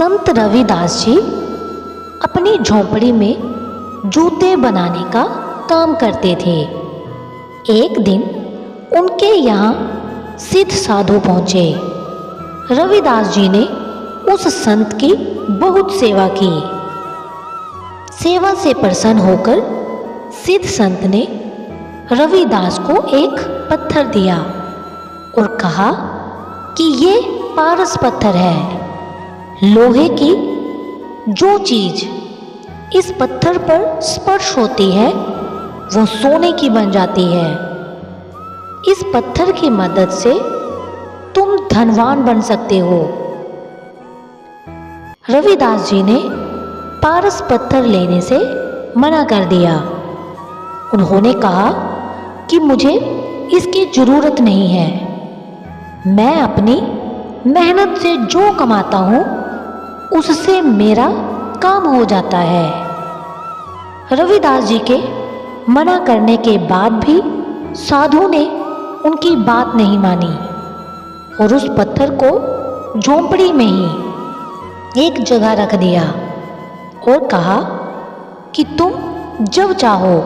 संत रविदास जी अपनी झोंपड़ी में जूते बनाने का काम करते थे। एक दिन उनके यहाँ सिद्ध साधु पहुँचे। रविदास जी ने उस संत की बहुत सेवा की। सेवा से प्रसन्न होकर सिद्ध संत ने रविदास को एक पत्थर दिया और कहा कि ये पारस पत्थर है। लोहे की जो चीज इस पत्थर पर स्पर्श होती है वो सोने की बन जाती है। इस पत्थर की मदद से तुम धनवान बन सकते हो। रविदास जी ने पारस पत्थर लेने से मना कर दिया। उन्होंने कहा कि मुझे इसकी जरूरत नहीं है। मैं अपनी मेहनत से जो कमाता हूँ उससे मेरा काम हो जाता है। रविदास जी के मना करने के बाद भी साधु ने उनकी बात नहीं मानी और उस पत्थर को झोंपड़ी में ही एक जगह रख दिया और कहा कि तुम जब चाहो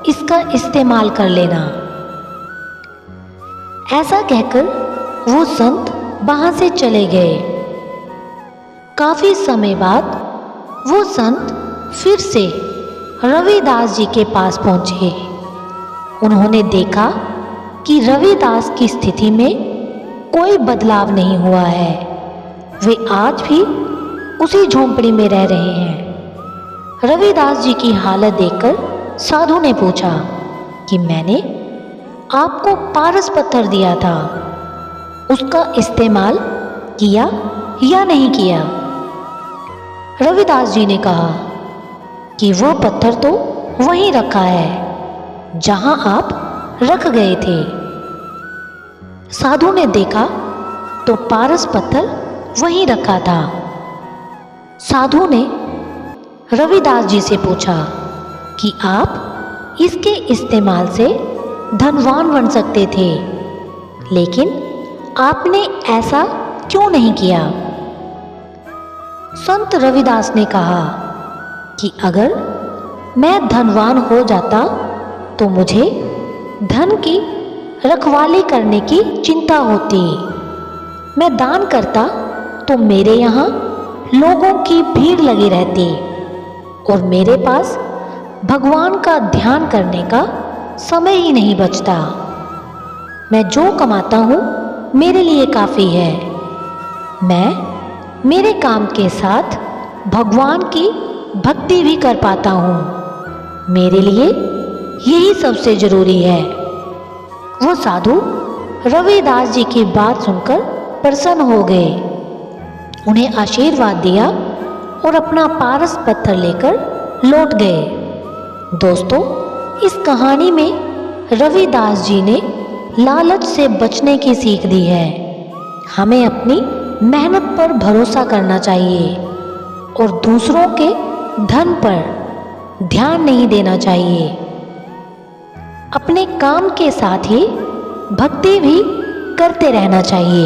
इसका इस्तेमाल कर लेना। ऐसा कहकर वो संत वहां से चले गए। काफी समय बाद वो संत फिर से रविदास जी के पास पहुंचे। उन्होंने देखा कि रविदास की स्थिति में कोई बदलाव नहीं हुआ है। वे आज भी उसी झोंपड़ी में रह रहे हैं। रविदास जी की हालत देखकर साधु ने पूछा कि मैंने आपको पारस पत्थर दिया था, उसका इस्तेमाल किया या नहीं किया? रविदास जी ने कहा कि वह पत्थर तो वहीं रखा है जहां आप रख गए थे। साधु ने देखा तो पारस पत्थर वहीं रखा था। साधु ने रविदास जी से पूछा कि आप इसके इस्तेमाल से धनवान बन सकते थे, लेकिन आपने ऐसा क्यों नहीं किया? संत रविदास ने कहा कि अगर मैं धनवान हो जाता तो मुझे धन की रखवाली करने की चिंता होती। मैं दान करता तो मेरे यहाँ लोगों की भीड़ लगी रहती और मेरे पास भगवान का ध्यान करने का समय ही नहीं बचता। मैं जो कमाता हूँ मेरे लिए काफ़ी है। मैं मेरे काम के साथ भगवान की भक्ति भी कर पाता हूँ। मेरे लिए यही सबसे जरूरी है। वो साधु रविदास जी की बात सुनकर प्रसन्न हो गए, उन्हें आशीर्वाद दिया और अपना पारस पत्थर लेकर लौट गए। दोस्तों, इस कहानी में रविदास जी ने लालच से बचने की सीख दी है। हमें अपनी मेहनत पर भरोसा करना चाहिए और दूसरों के धन पर ध्यान नहीं देना चाहिए। अपने काम के साथ ही भक्ति भी करते रहना चाहिए।